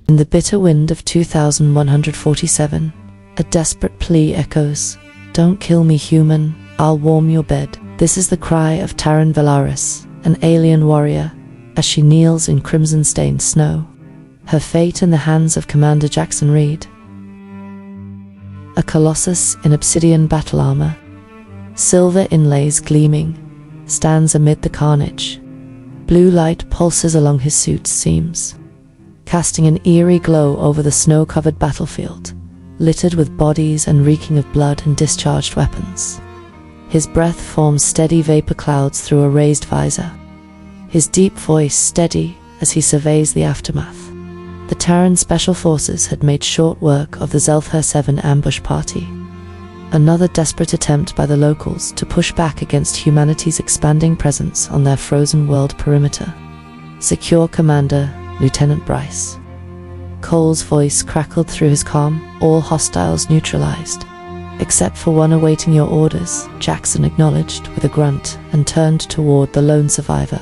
In the bitter wind of 2147, a desperate plea echoes. Don't kill me, human, I'll warm your bed. This is the cry of Taryn Valaris, an alien warrior, as she kneels in crimson-stained snow, her fate in the hands of Commander Jackson Reed. A colossus in obsidian battle armor, silver inlays gleaming, stands amid the carnage. Blue light pulses along his suit's seams, casting an eerie glow over the snow-covered battlefield, littered with bodies and reeking of blood and discharged weapons. His breath forms steady vapor clouds through a raised visor, his deep voice steady as he surveys the aftermath. The Terran Special Forces had made short work of the Zelther 7 ambush party, another desperate attempt by the locals to push back against humanity's expanding presence on their frozen world perimeter. Secure, Commander, Lieutenant Bryce. Cole's voice crackled through his calm, all hostiles neutralized. Except for one awaiting your orders, Jackson acknowledged with a grunt and turned toward the lone survivor,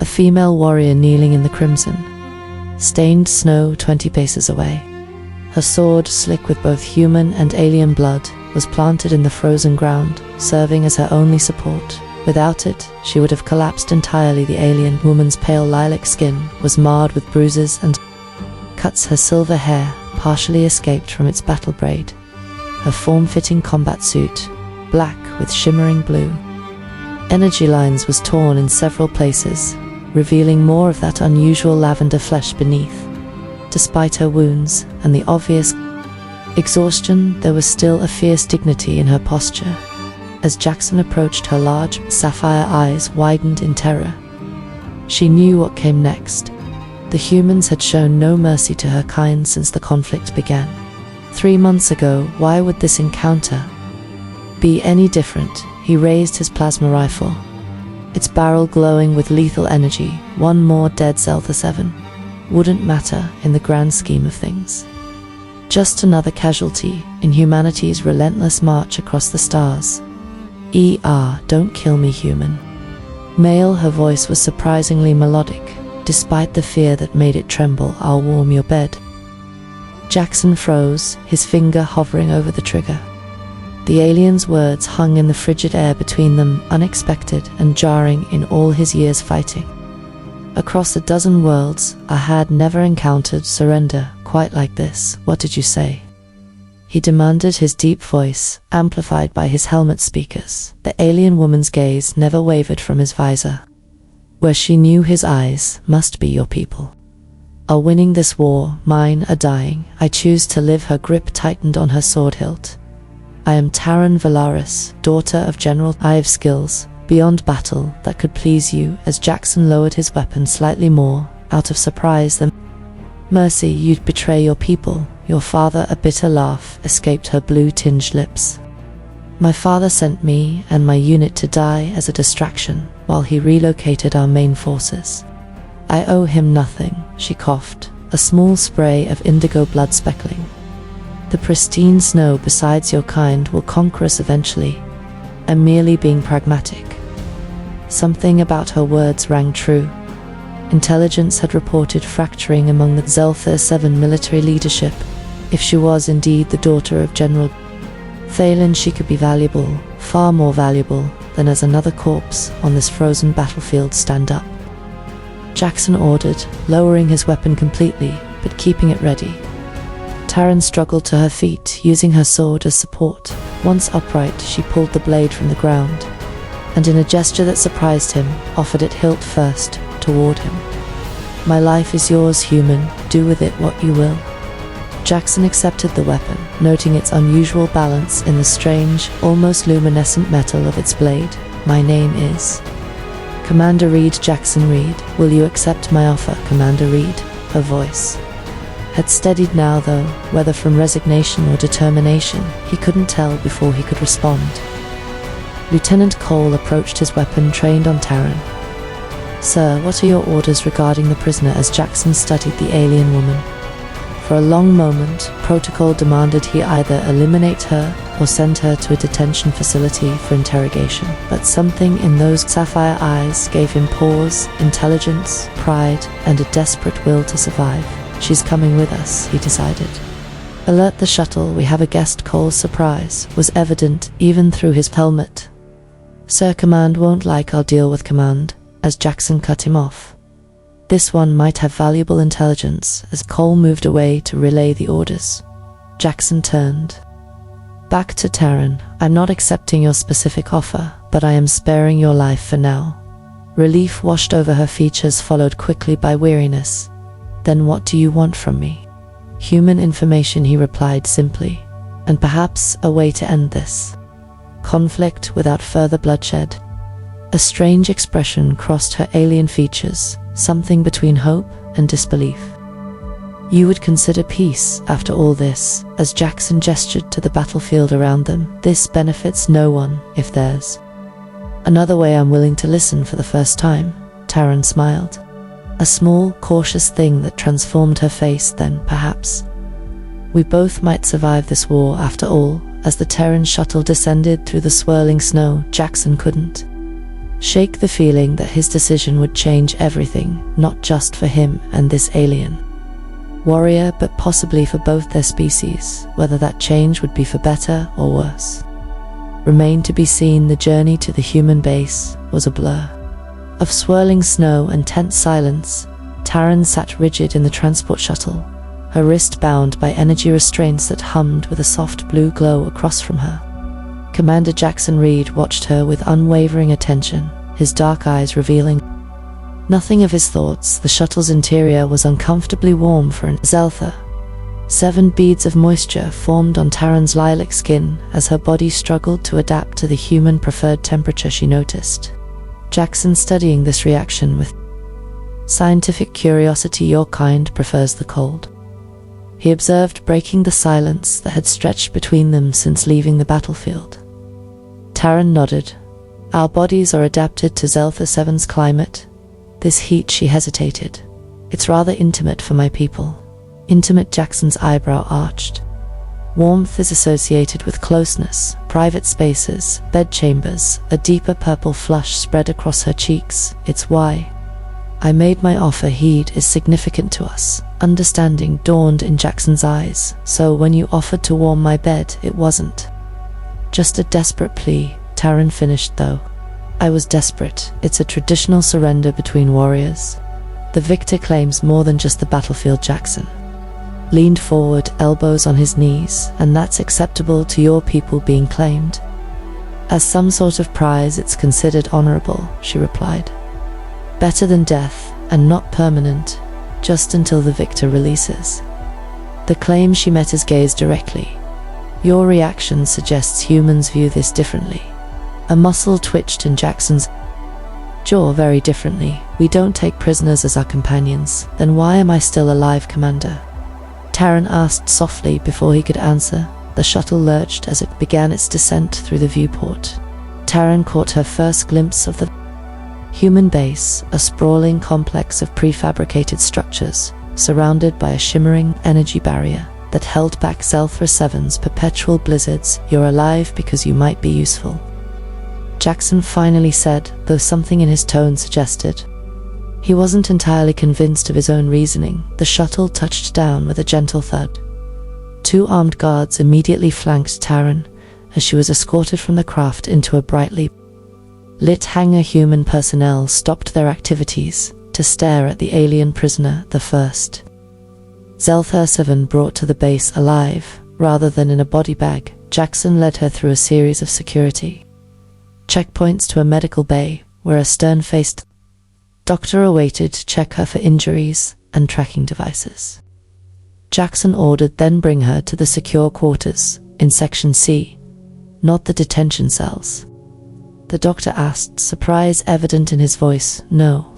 a female warrior kneeling in the crimson, stained snow 20 paces away. Her sword, slick with both human and alien blood, was planted in the frozen ground, serving as her only support. Without it, she would have collapsed entirely. The alien woman's pale lilac skin was marred with bruises and cuts. Her silver hair partially escaped from its battle braid. Her form-fitting combat suit, black with shimmering blue energy lines, was torn in several places, revealing more of that unusual lavender flesh beneath. Despite her wounds and the obvious exhaustion, there was still a fierce dignity in her posture. As Jackson approached, her large, sapphire eyes widened in terror. She knew what came next. The humans had shown no mercy to her kind since the conflict began. 3 months ago, why would this encounter be any different? He raised his plasma rifle, its barrel glowing with lethal energy. One more dead Zelther 7 wouldn't matter in the grand scheme of things. Just another casualty in humanity's relentless march across the stars. Don't kill me, human. Male, her voice was surprisingly melodic, despite the fear that made it tremble. I'll warm your bed. Jackson froze, his finger hovering over the trigger. The alien's words hung in the frigid air between them, unexpected and jarring in all his years fighting. Across a dozen worlds, I had never encountered surrender quite like this. What did you say? He demanded, his deep voice amplified by his helmet speakers. The alien woman's gaze never wavered from his visor, where she knew his eyes must be your people are winning this war, mine are dying. I choose to live. Her grip tightened on her sword hilt. I am Taryn Valaris, daughter of General. I have skills beyond battle that could please you. As Jackson lowered his weapon slightly more, out of surprise than mercy. You'd betray your people, your father. A bitter laugh escaped her blue-tinged lips. My father sent me and my unit to die as a distraction while he relocated our main forces. I owe him nothing, she coughed, a small spray of indigo blood speckling. The pristine snow besides your kind will conquer us eventually. I'm merely being pragmatic. Something about her words rang true. Intelligence had reported fracturing among the Zelther 7 military leadership. If she was indeed the daughter of General Thalen, she could be valuable, far more valuable than as another corpse on this frozen battlefield. Stand up, Jackson ordered, lowering his weapon completely, but keeping it ready. Taryn struggled to her feet, using her sword as support. Once upright, she pulled the blade from the ground, and in a gesture that surprised him, offered it hilt first, toward him. My life is yours, human, do with it what you will. Jackson accepted the weapon, noting its unusual balance in the strange, almost luminescent metal of its blade. My name is Commander Reed, Jackson Reed. Will you accept my offer, Commander Reed? Her voice had steadied now, though, whether from resignation or determination, he couldn't tell before he could respond. Lieutenant Cole approached, his weapon trained on Taryn. Sir, what are your orders regarding the prisoner? As Jackson studied the alien woman for a long moment, protocol demanded he either eliminate her or send her to a detention facility for interrogation. But something in those sapphire eyes gave him pause, intelligence, pride, and a desperate will to survive. She's coming with us, he decided. Alert the shuttle, we have a guest. Cole's surprise was evident even through his helmet. Sir, command won't like. I'll deal with command, as Jackson cut him off. This one might have valuable intelligence, as Cole moved away to relay the orders. Jackson turned back to Taryn. I'm not accepting your specific offer, but I am sparing your life for now. Relief washed over her features, followed quickly by weariness. Then what do you want from me? Human information, he replied simply, and perhaps a way to end this conflict without further bloodshed. A strange expression crossed her alien features, something between hope and disbelief. You would consider peace after all this, as Jackson gestured to the battlefield around them. This benefits no one, if there's another way. I'm willing to listen for the first time. Taryn smiled. A small, cautious thing that transformed her face. Then, perhaps, we both might survive this war after all. As the Terran shuttle descended through the swirling snow, Jackson couldn't shake the feeling that his decision would change everything, not just for him and this alien warrior, but possibly for both their species. Whether that change would be for better or worse remained to be seen. The journey to the human base was a blur of swirling snow and tense silence. Taryn sat rigid in the transport shuttle, her wrist bound by energy restraints that hummed with a soft blue glow across from her. Commander Jackson Reed watched her with unwavering attention, his dark eyes revealing nothing of his thoughts. The shuttle's interior was uncomfortably warm for an Zeltha. 7 beads of moisture formed on Taryn's lilac skin as her body struggled to adapt to the human preferred temperature. She noticed Jackson studying this reaction with scientific curiosity. Your kind prefers the cold, he observed, breaking the silence that had stretched between them since leaving the battlefield. Taryn nodded. Our bodies are adapted to Zeltha 7's climate. This heat, she hesitated. It's rather intimate for my people. Intimate? Jackson's eyebrow arched. Warmth is associated with closeness, private spaces, bedchambers. A deeper purple flush spread across her cheeks. It's why I made my offer. Heat is significant to us. Understanding dawned in Jackson's eyes. So when you offered to warm my bed, it wasn't just a desperate plea. Taryn finished. Though I was desperate, it's a traditional surrender between warriors. The victor claims more than just the battlefield. Jackson leaned forward, elbows on his knees. And that's acceptable to your people? Being claimed as some sort of prize, it's considered honorable, she replied. Better than death, and not permanent, just until the victor releases the claim. She met his gaze directly. Your reaction suggests humans view this differently. A muscle twitched in Jackson's jaw. Very differently. We don't take prisoners as our companions. Then why am I still alive, Commander? Taryn asked softly before he could answer. The shuttle lurched as it began its descent through the viewport. Taryn caught her first glimpse of the human base, a sprawling complex of prefabricated structures, surrounded by a shimmering energy barrier that held back Zeltha 7's perpetual blizzards. You're alive because you might be useful, Jackson finally said, though something in his tone suggested he wasn't entirely convinced of his own reasoning. The shuttle touched down with a gentle thud. 2 armed guards immediately flanked Taryn as she was escorted from the craft into a brightly lit hangar. Human personnel stopped their activities to stare at the alien prisoner, the first Zeltha 7 brought to the base alive, rather than in a body bag. Jackson led her through a series of security checkpoints to a medical bay, where a stern-faced doctor awaited to check her for injuries and tracking devices. Jackson ordered, then bring her to the secure quarters in Section C, not the detention cells. The doctor asked, surprise evident in his voice. No.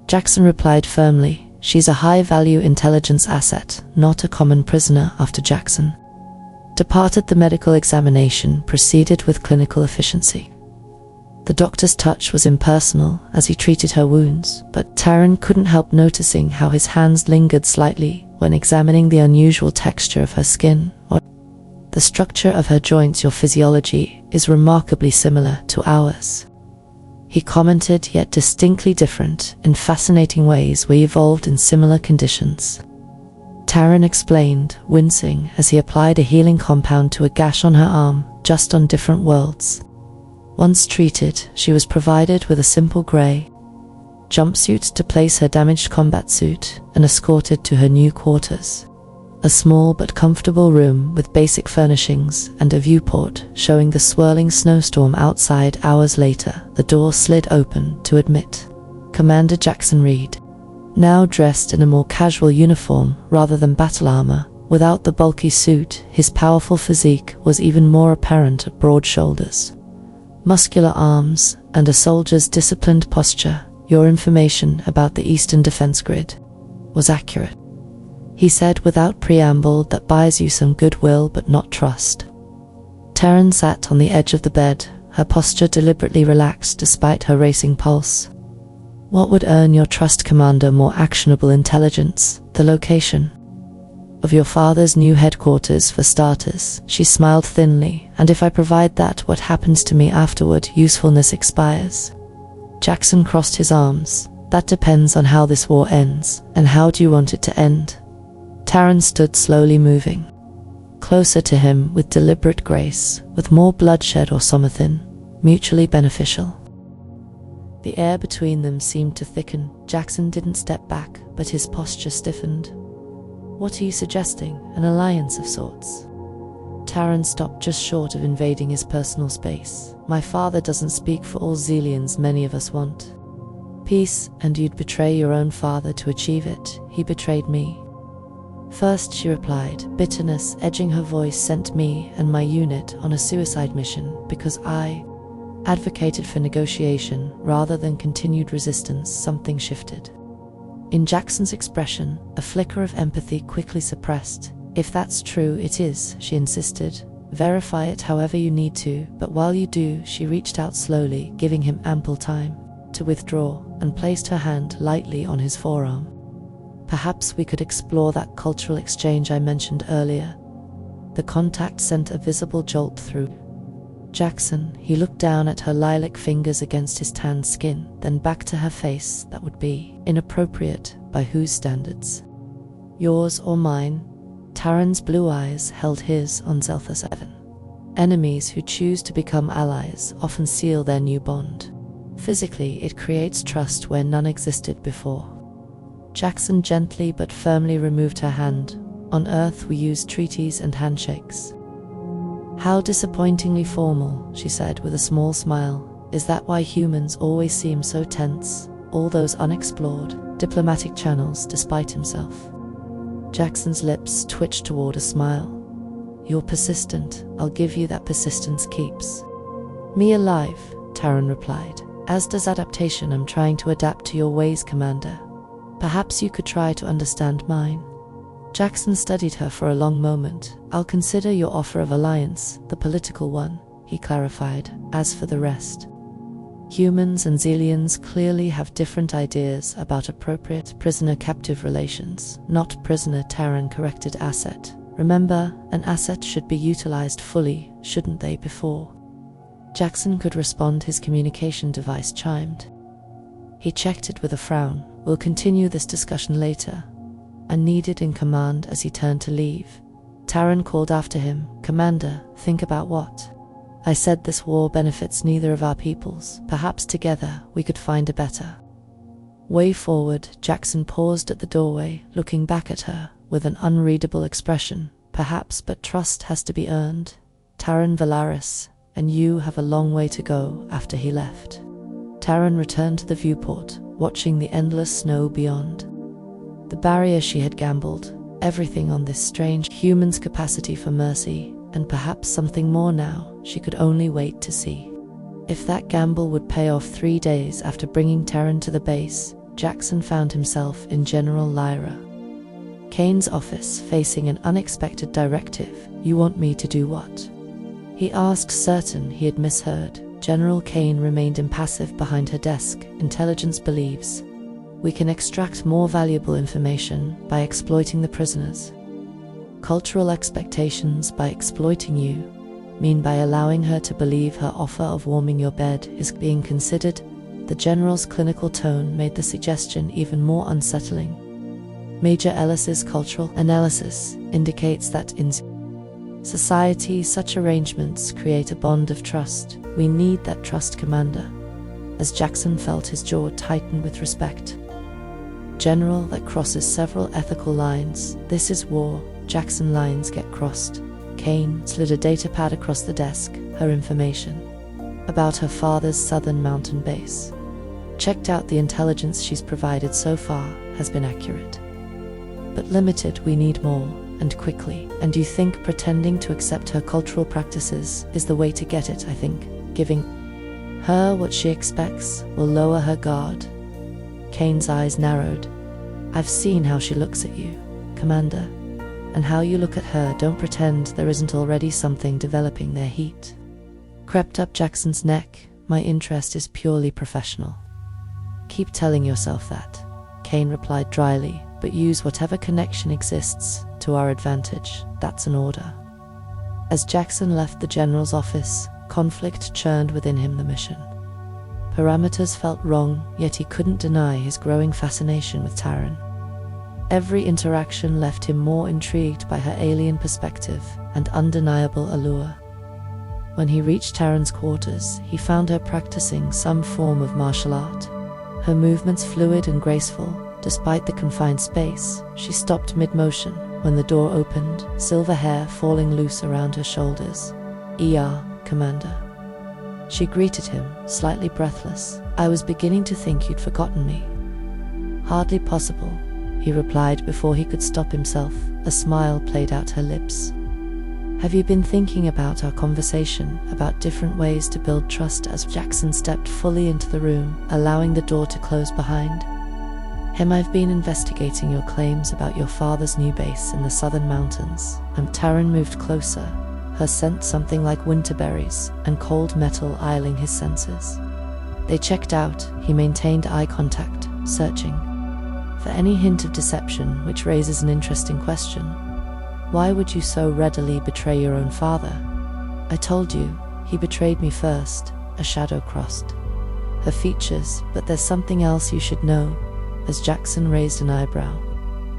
Jackson replied firmly, she's a high-value intelligence asset, not a common prisoner. After Jackson departed, the medical examination proceeded with clinical efficiency. The doctor's touch was impersonal as he treated her wounds, but Taryn couldn't help noticing how his hands lingered slightly when examining the unusual texture of her skin or the structure of her joints. Your physiology is remarkably similar to ours, he commented, yet distinctly different in fascinating ways. We evolved in similar conditions. Taryn explained, wincing as he applied a healing compound to a gash on her arm, just on different worlds. Once treated, she was provided with a simple grey jumpsuit to place her damaged combat suit and escorted to her new quarters. A small but comfortable room with basic furnishings and a viewport showing the swirling snowstorm outside. Hours later, the door slid open to admit Commander Jackson Reed, now dressed in a more casual uniform rather than battle armor. Without the bulky suit, his powerful physique was even more apparent. Broad shoulders, muscular arms, and a soldier's disciplined posture. Your information about the Eastern Defense Grid was accurate, he said without preamble. That buys you some goodwill but not trust. Taryn sat on the edge of the bed, her posture deliberately relaxed despite her racing pulse. What would earn your trust, Commander? More actionable intelligence, the location of your father's new headquarters for starters. She smiled thinly. And if I provide that, what happens to me afterward? Usefulness expires. Jackson crossed his arms. That depends on how this war ends. And how do you want it to end? Taryn stood slowly, moving closer to him with deliberate grace. With more bloodshed or something mutually beneficial. The air between them seemed to thicken. Jackson didn't step back, but his posture stiffened. What are you suggesting? An alliance of sorts? Taryn stopped just short of invading his personal space. My father doesn't speak for all Xelians. Many of us want peace, and you'd betray your own father to achieve it. He betrayed me first, she replied. Bitterness edging her voice. Sent me and my unit on a suicide mission because I advocated for negotiation rather than continued resistance. Something shifted in Jackson's expression, a flicker of empathy quickly suppressed. If that's true, it is, she insisted. Verify it however you need to, but while you do, she reached out slowly, giving him ample time to withdraw, and placed her hand lightly on his forearm. Perhaps we could explore that cultural exchange I mentioned earlier. The contact sent a visible jolt through Jackson. He looked down at her lilac fingers against his tanned skin, then back to her face. That would be inappropriate by whose standards? Yours or mine? Taryn's blue eyes held his on Zeltha 7. Enemies who choose to become allies often seal their new bond. Physically, it creates trust where none existed before. Jackson gently but firmly removed her hand. On Earth we use treaties and handshakes. How disappointingly formal, she said with a small smile. Is that why humans always seem so tense? All those unexplored, diplomatic channels despite himself. Jackson's lips twitched toward a smile. You're persistent. I'll give you that. Persistence keeps me alive, Taryn replied. As does adaptation. I'm trying to adapt to your ways, Commander. Perhaps you could try to understand mine. Jackson studied her for a long moment. I'll consider your offer of alliance, the political one, he clarified. As for the rest, humans and Xelians clearly have different ideas about appropriate prisoner-captive relations. Not prisoner, Taryn corrected. Asset. Remember, an asset should be utilized fully, shouldn't they? Before Jackson could respond, his communication device chimed. He checked it with a frown. We'll continue this discussion later. Unneeded in command as he turned to leave, Taryn called after him. Commander, think about what I said. This war benefits neither of our peoples. Perhaps together we could find a better way forward. Jackson paused at the doorway, looking back at her with an unreadable expression. Perhaps, but trust has to be earned. Taryn Valaris, and you have a long way to go. After he left, Taryn returned to the viewport, watching the endless snow beyond. The barrier she had gambled, everything on this strange human's capacity for mercy, and perhaps something more now. She could only wait to see if that gamble would pay off. 3 days after bringing Taryn to the base, Jackson found himself in General Lyra Kane's office, facing an unexpected directive. You want me to do what? He asked, certain he had misheard. General Kane remained impassive behind her desk. Intelligence believes we can extract more valuable information by exploiting the prisoners. Cultural expectations by exploiting you mean by allowing her to believe her offer of warming your bed is being considered. The general's clinical tone made the suggestion even more unsettling. Major Ellis's cultural analysis indicates that in society, such arrangements create a bond of trust. We need that trust, Commander. As Jackson felt his jaw tighten with respect. General, that crosses several ethical lines. This is war. Jackson, lines get crossed. Kane slid a datapad across the desk. Her information about her father's southern mountain base. Checked out. The intelligence she's provided so far has been accurate, but limited. We need more, and quickly. And you think pretending to accept her cultural practices is the way to get it? I think giving her what she expects will lower her guard. Kane's eyes narrowed. I've seen how she looks at you, Commander, and how you look at her. Don't pretend there isn't already something developing there. Heat crept up Jackson's neck. My interest is purely professional. Keep telling yourself that, Kane replied dryly, but use whatever connection exists to our advantage. That's an order. As Jackson left the general's office, conflict churned within him. The mission parameters felt wrong, yet he couldn't deny his growing fascination with Taryn. Every interaction left him more intrigued by her alien perspective and undeniable allure. When he reached Taryn's quarters, he found her practicing some form of martial art. Her movements fluid and graceful, despite the confined space. She stopped mid-motion when the door opened, silver hair falling loose around her shoulders. Commander. She greeted him, slightly breathless. I was beginning to think you'd forgotten me. Hardly possible, he replied before he could stop himself. A smile played out her lips. Have you been thinking about our conversation about different ways to build trust? As Jackson stepped fully into the room, allowing the door to close behind him. I've been investigating your claims about your father's new base in the southern mountains. Taryn moved closer, her scent something like winter berries and cold metal ailing his senses. They checked out. He maintained eye contact, searching for any hint of deception, which raises an interesting question. Why would you so readily betray your own father? I told you, he betrayed me first. A shadow crossed her features. But there's something else you should know. As Jackson raised an eyebrow.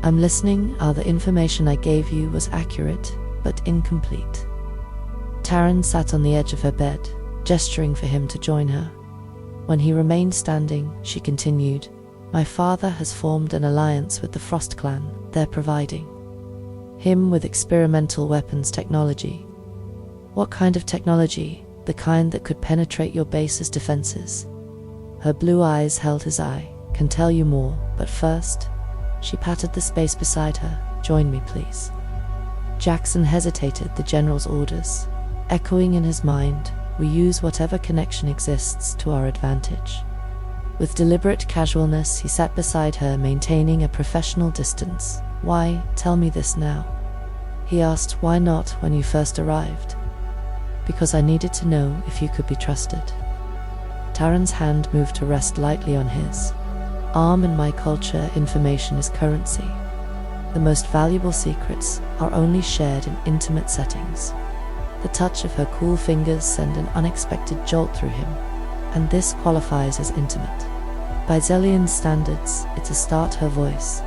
I'm listening. The information I gave you was accurate, but incomplete. Taryn sat on the edge of her bed, gesturing for him to join her. When he remained standing, she continued, my father has formed an alliance with the Frost clan. They're providing him with experimental weapons technology. What kind of technology? The kind that could penetrate your base's defenses. Her blue eyes held his eye. Can tell you more, but first, she patted the space beside her. Join me, please. Jackson hesitated. The general's orders echoing in his mind. We use whatever connection exists to our advantage. With deliberate casualness, he sat beside her, maintaining a professional distance. Why? Tell me this now, he asked. Why not when you first arrived? Because I needed to know if you could be trusted. Taryn's hand moved to rest lightly on his arm. In my culture, information is currency. The most valuable secrets are only shared in intimate settings. The touch of her cool fingers sent an unexpected jolt through him. And this qualifies as intimate. By Zellian's standards, it's a start. Her voice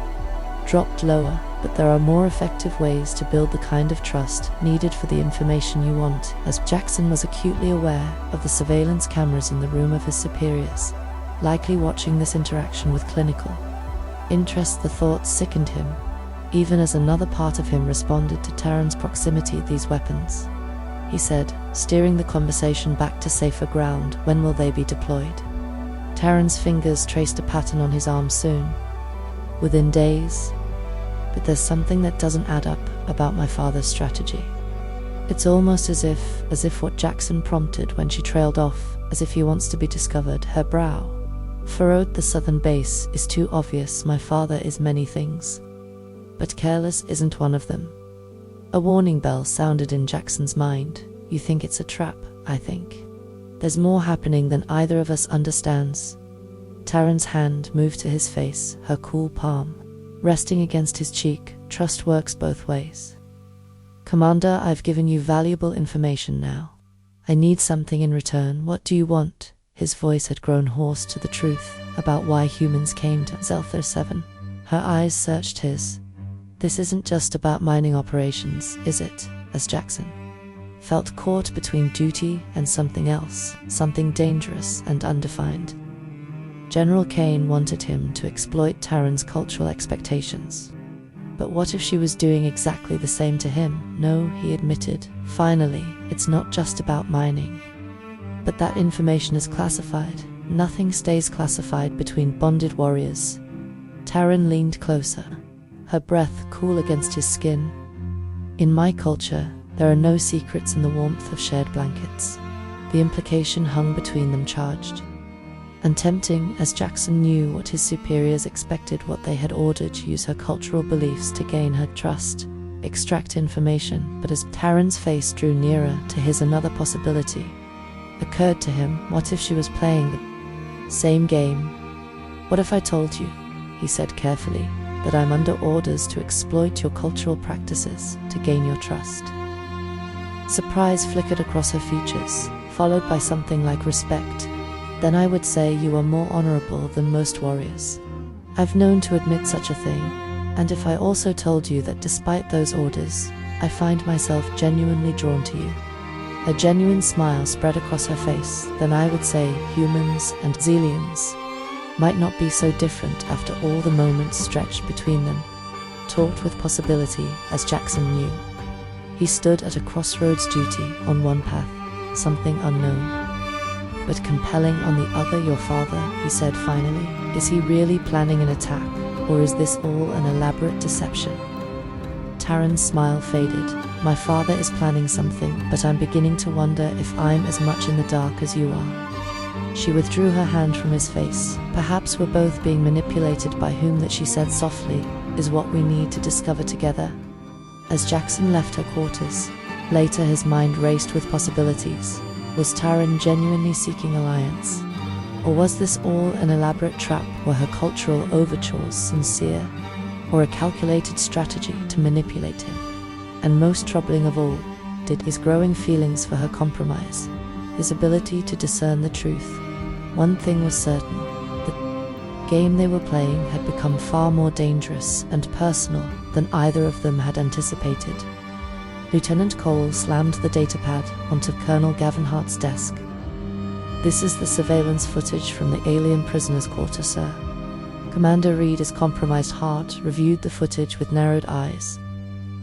dropped lower, but there are more effective ways to build the kind of trust needed for the information you want. As Jackson was acutely aware of the surveillance cameras in the room of his superiors, likely watching this interaction with clinical interest, the thought sickened him, even as another part of him responded to Taryn's proximity. These weapons, he said, steering the conversation back to safer ground. When will they be deployed? Taryn's fingers traced a pattern on his arm. Soon. Within days. But there's something that doesn't add up about my father's strategy. It's almost as if what Jackson prompted when she trailed off, as if he wants to be discovered. Her brow furrowed. The southern base is too obvious. My father is many things, but careless isn't one of them. A warning bell sounded in Jackson's mind. You think it's a trap? I think there's more happening than either of us understands. Taryn's hand moved to his face, her cool palm resting against his cheek. Trust works both ways. Commander, I've given you valuable information now. I need something in return. What do you want? His voice had grown hoarse to the truth about why humans came to Zelther 7. Her eyes searched his. This isn't just about mining operations, is it? As Jackson felt caught between duty and something else, something dangerous and undefined. General Kane wanted him to exploit Taryn's cultural expectations. But what if she was doing exactly the same to him? No, he admitted. Finally, it's not just about mining. But that information is classified. Nothing stays classified between bonded warriors. Taryn leaned closer, her breath cool against his skin. In my culture, there are no secrets in the warmth of shared blankets. The implication hung between them, charged and tempting, as Jackson knew what his superiors expected, what they had ordered: use her cultural beliefs to gain her trust, extract information. But as Taryn's face drew nearer to his, another possibility occurred to him. What if she was playing the same game? What if I told you, he said carefully, that I'm under orders to exploit your cultural practices to gain your trust? Surprise flickered across her features, followed by something like respect. Then I would say you are more honorable than most warriors. I've known to admit such a thing. And if I also told you that despite those orders, I find myself genuinely drawn to you? A genuine smile spread across her face. Then I would say humans and Zelians might not be so different after all the moments stretched between them, taut with possibility, as Jackson knew. He stood at a crossroads: duty on one path, something unknown but compelling on the other. Your father, he said finally, is he really planning an attack, or is this all an elaborate deception? Taryn's smile faded. My father is planning something, but I'm beginning to wonder if I'm as much in the dark as you are. She withdrew her hand from his face. Perhaps we're both being manipulated by whom, that she said softly, is what we need to discover together. As Jackson left her quarters, later his mind raced with possibilities. Was Taryn genuinely seeking alliance? Or was this all an elaborate trap? Were her cultural overtures sincere, or a calculated strategy to manipulate him? And most troubling of all, did his growing feelings for her compromise his ability to discern the truth? One thing was certain: the game they were playing had become far more dangerous and personal than either of them had anticipated. Lieutenant Cole slammed the datapad onto Colonel Gavenhart's desk. This is the surveillance footage from the alien prisoner's quarter, sir. Commander Reed's compromised heart reviewed the footage with narrowed eyes.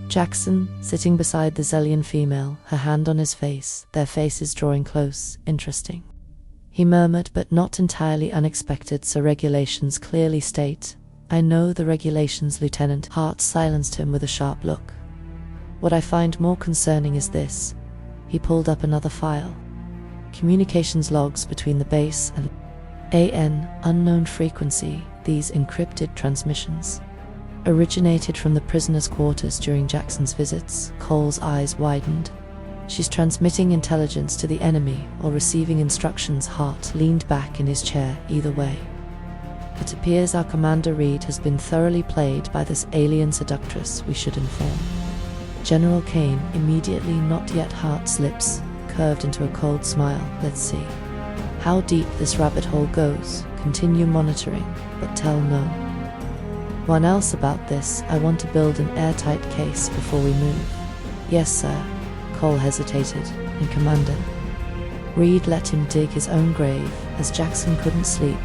Jackson, sitting beside the Zelian female, her hand on his face, their faces drawing close. Interesting, he murmured, but not entirely unexpected. So regulations clearly state. I know the regulations, Lieutenant. Hart silenced him with a sharp look. What I find more concerning is this. He pulled up another file. Communications logs between the base and AN, unknown frequency. These encrypted transmissions originated from the prisoner's quarters during Jackson's visits. Cole's eyes widened. She's transmitting intelligence to the enemy or receiving instructions. Hart leaned back in his chair. Either way, it appears our Commander Reed has been thoroughly played by this alien seductress. We should inform General Kane immediately. Not yet. Hart's lips curved into a cold smile. Let's see how deep this rabbit hole goes. Continue monitoring, but tell no one else about this. I want to build an airtight case before we move. Yes, sir. Cole hesitated, and Commander Reed let him dig his own grave, as Jackson couldn't sleep.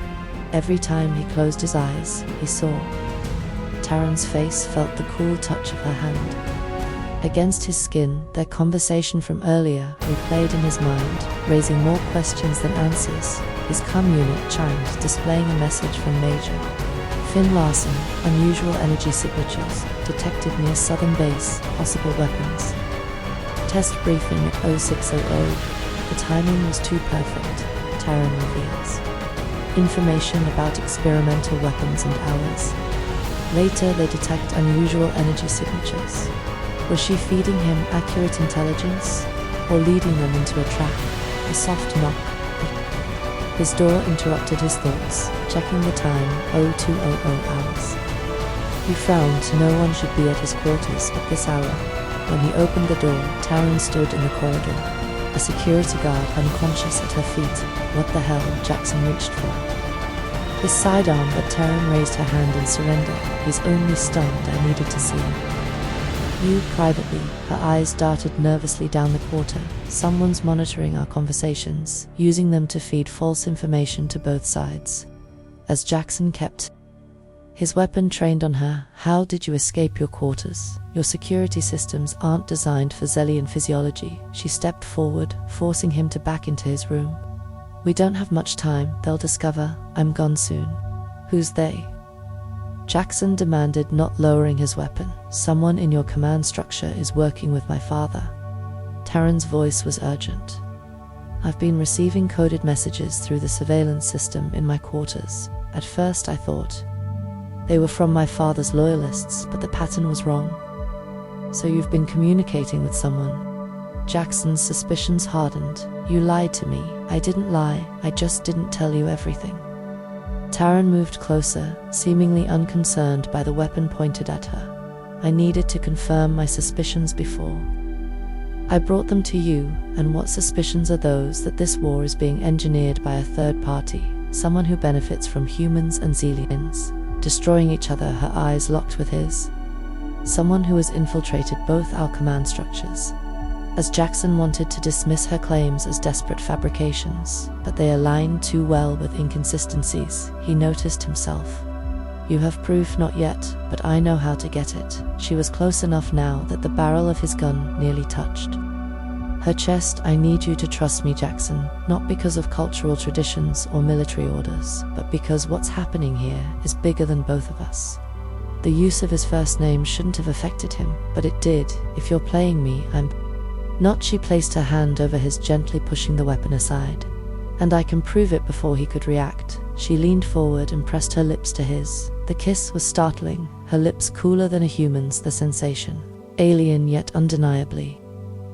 Every time he closed his eyes, he saw Taryn's face, felt the cool touch of her hand against his skin. Their conversation from earlier replayed in his mind, raising more questions than answers. His comm unit chimed, displaying a message from Major Finn Larson. Unusual energy signatures detected near southern base. Possible weapons. Test briefing at 0600. The timing was too perfect, Taryn reveals. Information about experimental weapons and hours. Later they detect unusual energy signatures. Was she feeding him accurate intelligence, or leading them into a trap? A soft knock. His door interrupted his thoughts, checking the time, 0200 hours. He frowned. No one should be at his quarters at this hour. When he opened the door, Taryn stood in the corridor, a security guard unconscious at her feet. What the hell? Jackson reached for His sidearm, but Taryn raised her hand in surrender. He's only stunned, I needed to see him. You, privately, her eyes darted nervously down the quarter. Someone's monitoring our conversations, using them to feed false information to both sides. As Jackson kept his weapon trained on her, how did you escape your quarters? Your security systems aren't designed for Zellian physiology. She stepped forward, forcing him to back into his room. We don't have much time. They'll discover I'm gone soon. Who's they? Jackson demanded, not lowering his weapon. Someone in your command structure is working with my father. Taryn's voice was urgent. I've been receiving coded messages through the surveillance system in my quarters. At first I thought they were from my father's loyalists, but the pattern was wrong. So you've been communicating with someone? Jackson's suspicions hardened. You lied to me. I didn't lie, I just didn't tell you everything. Taryn moved closer, seemingly unconcerned by the weapon pointed at her. I needed to confirm my suspicions before I brought them to you. And what suspicions are those? That this war is being engineered by a third party, someone who benefits from humans and Zellians, destroying each other. Her eyes locked with his. Someone who has infiltrated both our command structures. As Jackson wanted to dismiss her claims as desperate fabrications, but they aligned too well with inconsistencies, he noticed himself. You have proof? Not yet, but I know how to get it. She was close enough now that the barrel of his gun nearly touched her chest. I need you to trust me, Jackson, not because of cultural traditions or military orders, but because what's happening here is bigger than both of us. The use of his first name shouldn't have affected him, but it did. If you're playing me, I'm not. She placed her hand over his, gently pushing the weapon aside. And I can prove it. Before he could react, she leaned forward and pressed her lips to his. The kiss was startling, her lips cooler than a human's, the sensation alien yet undeniably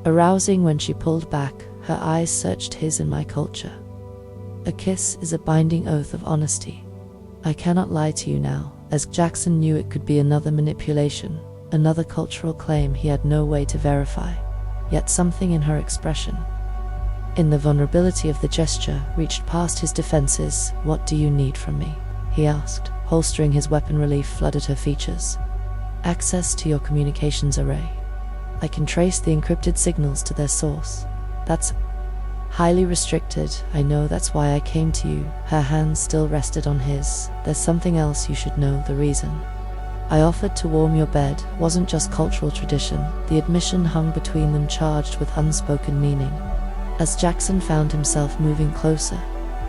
arousing. When she pulled back, her eyes searched his. In my culture, a kiss is a binding oath of honesty. I cannot lie to you now. As Jackson knew it could be another manipulation, another cultural claim he had no way to verify. Yet something in her expression, in the vulnerability of the gesture, reached past his defenses. What do you need from me? He asked, holstering his weapon. Relief flooded her features. Access to your communications array. I can trace the encrypted signals to their source. That's highly restricted. I know, that's why I came to you. Her hands still rested on his. There's something else you should know. The reason I offered to warm your bed wasn't just cultural tradition. The admission hung between them, charged with unspoken meaning. As Jackson found himself moving closer,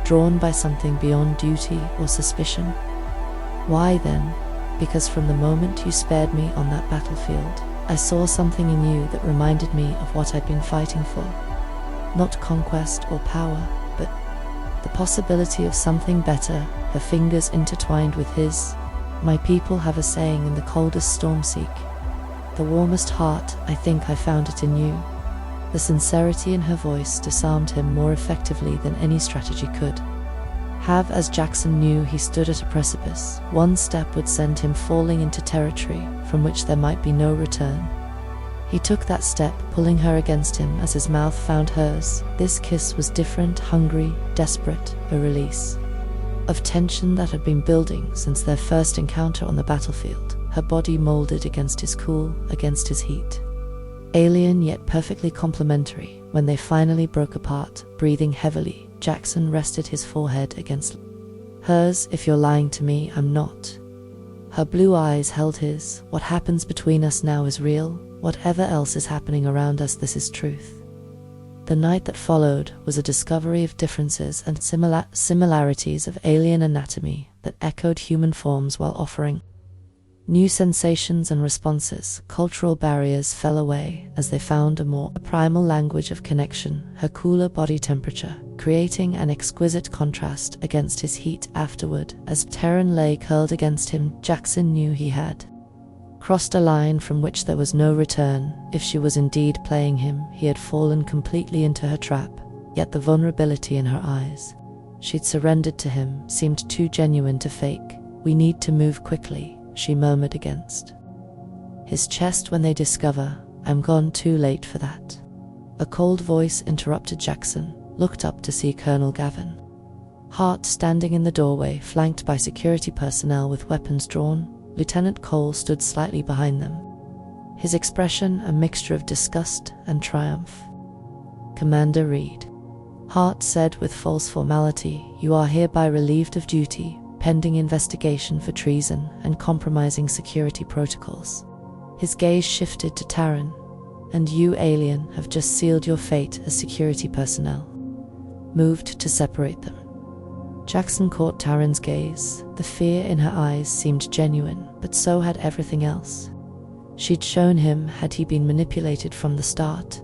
drawn by something beyond duty or suspicion. Why then? Because from the moment you spared me on that battlefield, I saw something in you that reminded me of what I'd been fighting for. Not conquest or power, but the possibility of something better. Her fingers intertwined with his. My people have a saying, in the coldest storm seek the warmest heart. I think I found it in you. The sincerity in her voice disarmed him more effectively than any strategy could have. As Jackson knew, he stood at a precipice. One step would send him falling into territory from which there might be no return. He took that step, pulling her against him as his mouth found hers. This kiss was different, hungry, desperate, a release of tension that had been building since their first encounter on the battlefield. Her body molded against his cool, against his heat. Alien yet perfectly complementary. When they finally broke apart, breathing heavily, Jackson rested his forehead against hers. If you're lying to me, I'm not. Her blue eyes held his. What happens between us now is real. Whatever else is happening around us, this is truth. The night that followed was a discovery of differences and similarities of alien anatomy that echoed human forms while offering new sensations and responses. Cultural barriers fell away as they found a more primal language of connection. Her cooler body temperature, creating an exquisite contrast against his heat afterward. As Taryn lay curled against him, Jackson knew he had crossed a line from which there was no return. If she was indeed playing him, he had fallen completely into her trap. Yet the vulnerability in her eyes, she'd surrendered to him, seemed too genuine to fake. We need to move quickly, she murmured against his chest. When they discover, I'm gone too late for that. A cold voice interrupted. Jackson looked up to see Colonel Gavin Hart standing in the doorway, flanked by security personnel with weapons drawn. Lieutenant Cole stood slightly behind them, his expression a mixture of disgust and triumph. "Commander Reed," Hart said with false formality, "you are hereby relieved of duty, pending investigation for treason and compromising security protocols." His gaze shifted to Taryn. "And you, alien, have just sealed your fate as security personnel." Moved to separate them. Jackson caught Taryn's gaze. The fear in her eyes seemed genuine, but so had everything else. She'd shown him, had he been manipulated from the start,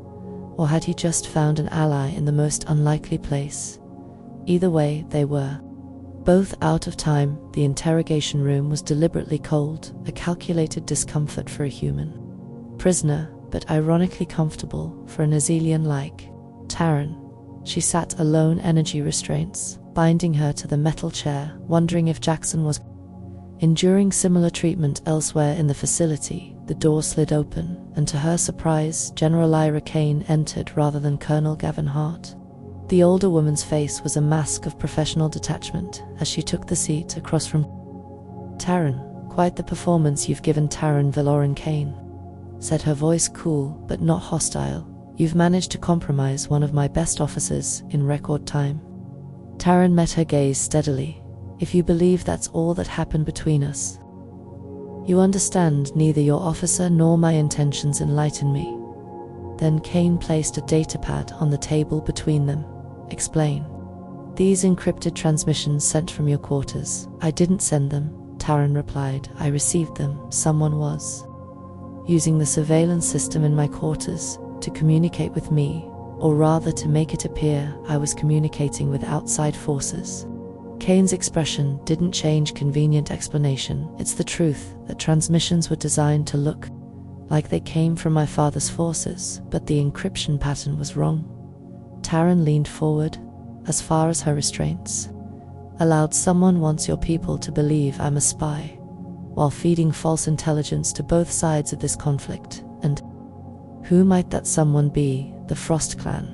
or had he just found an ally in the most unlikely place? Either way, they were both out of time. The interrogation room was deliberately cold, a calculated discomfort for a human prisoner, but ironically comfortable for an Azelian-like Taryn. She sat alone, energy restraints binding her to the metal chair, wondering if Jackson was enduring similar treatment elsewhere in the facility. The door slid open, and to her surprise, General Ira Kane entered rather than Colonel Gavin Hart. The older woman's face was a mask of professional detachment as she took the seat across from Taryn. "Quite the performance you've given, Taryn Valoran Kane," said her voice, cool but not hostile. "You've managed to compromise one of my best officers in record time." Taryn met her gaze steadily. "If you believe that's all that happened between us, you understand neither your officer nor my intentions enlighten me." Then Kane placed a datapad on the table between them. "Explain." "These encrypted transmissions sent from your quarters. I didn't send them," Taryn replied. "I received them. Someone was using the surveillance system in my quarters to communicate with me, or rather to make it appear I was communicating with outside forces." Kane's expression didn't change. "Convenient explanation. It's the truth that transmissions were designed to look like they came from my father's forces, but the encryption pattern was wrong." Taryn leaned forward, as far as her restraints allowed. "Someone wants your people to believe I'm a spy, while feeding false intelligence to both sides of this conflict. And who might that someone be?" "The Frost Clan."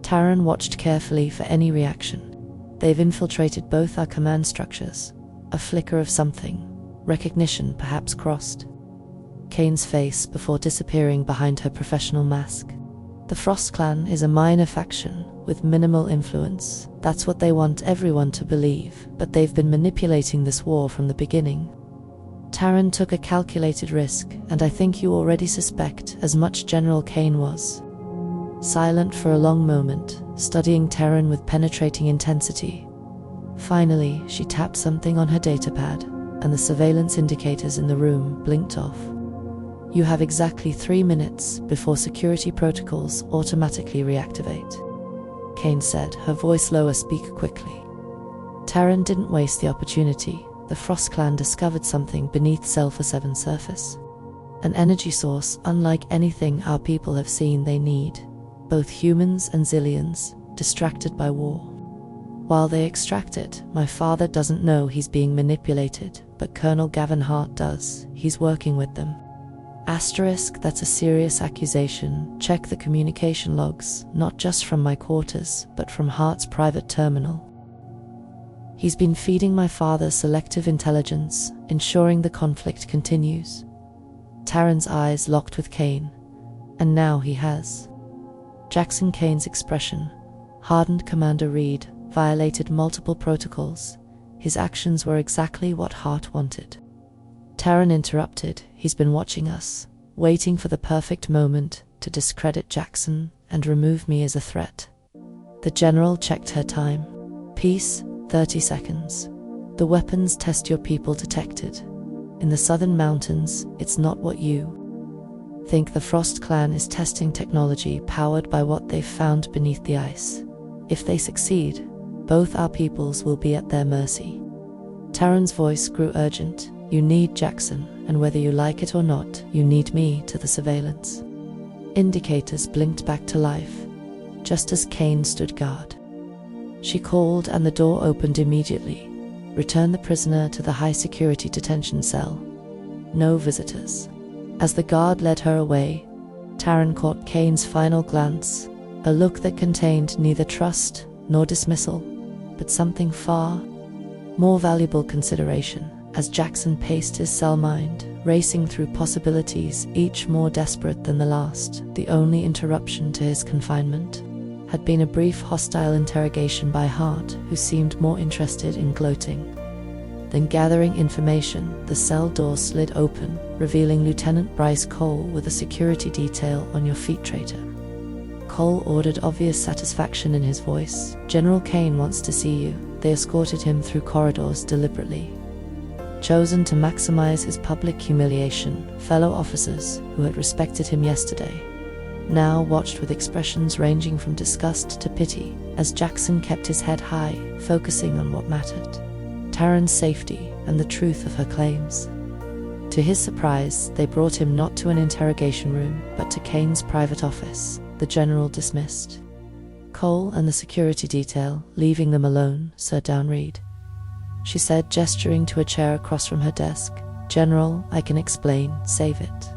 Taryn watched carefully for any reaction. "They've infiltrated both our command structures." A flicker of something, recognition perhaps, crossed Kane's face before disappearing behind her professional mask. "The Frost Clan is a minor faction with minimal influence. That's what they want everyone to believe, but they've been manipulating this war from the beginning." Taryn took a calculated risk, "And I think you already suspect as much." General Kane was silent for a long moment, studying Taryn with penetrating intensity. Finally, she tapped something on her datapad, and the surveillance indicators in the room blinked off. "You have exactly 3 minutes before security protocols automatically reactivate," Kane said, her voice lower. "Speak quickly." Taryn didn't waste the opportunity. The Frost Clan discovered something beneath Sulfur 7's surface. An energy source unlike anything our people have seen. They need both humans and Zillions, distracted by war. While they extract it, my father doesn't know he's being manipulated, but Colonel Gavin Hart does. He's working with them. Asterisk, that's a serious accusation. Check the communication logs, not just from my quarters, but from Hart's private terminal. He's been feeding my father selective intelligence, ensuring the conflict continues. Taryn's eyes locked with Kane. "And now he has." Jackson Kane's expression hardened. "Commander Reed violated multiple protocols. His actions were exactly what Hart wanted." Taryn interrupted. "He's been watching us, waiting for the perfect moment to discredit Jackson and remove me as a threat." The general checked her time. "Peace, 30 seconds. The weapons test your people detected. In the southern mountains, it's not what you think. The Frost Clan is testing technology powered by what they've found beneath the ice. If they succeed, both our peoples will be at their mercy." Taryn's voice grew urgent. "You need Jackson, and whether you like it or not, you need me to the surveillance." Indicators blinked back to life, just as Kane stood guard. She called, and the door opened immediately. "Return the prisoner to the high-security detention cell. No visitors." As the guard led her away, Taryn caught Kane's final glance, a look that contained neither trust nor dismissal, but something far more valuable consideration. As Jackson paced his cell mind, racing through possibilities, each more desperate than the last, the only interruption to his confinement had been a brief hostile interrogation by Hart, who seemed more interested in gloating than gathering information. The cell door slid open, revealing Lieutenant Bryce Cole with a security detail on your feet, traitor. Cole ordered, obvious satisfaction in his voice. General Kane wants to see you. They escorted him through corridors deliberately, chosen to maximize his public humiliation. Fellow officers who had respected him yesterday now watched with expressions ranging from disgust to pity as Jackson kept his head high, focusing on what mattered: Taryn's safety and the truth of her claims. To his surprise, they brought him not to an interrogation room, but to Kane's private office. The general dismissed Cole and the security detail, leaving them alone. "Sir, down, read," she said, gesturing to a chair across from her desk. "General, I can explain. Save it."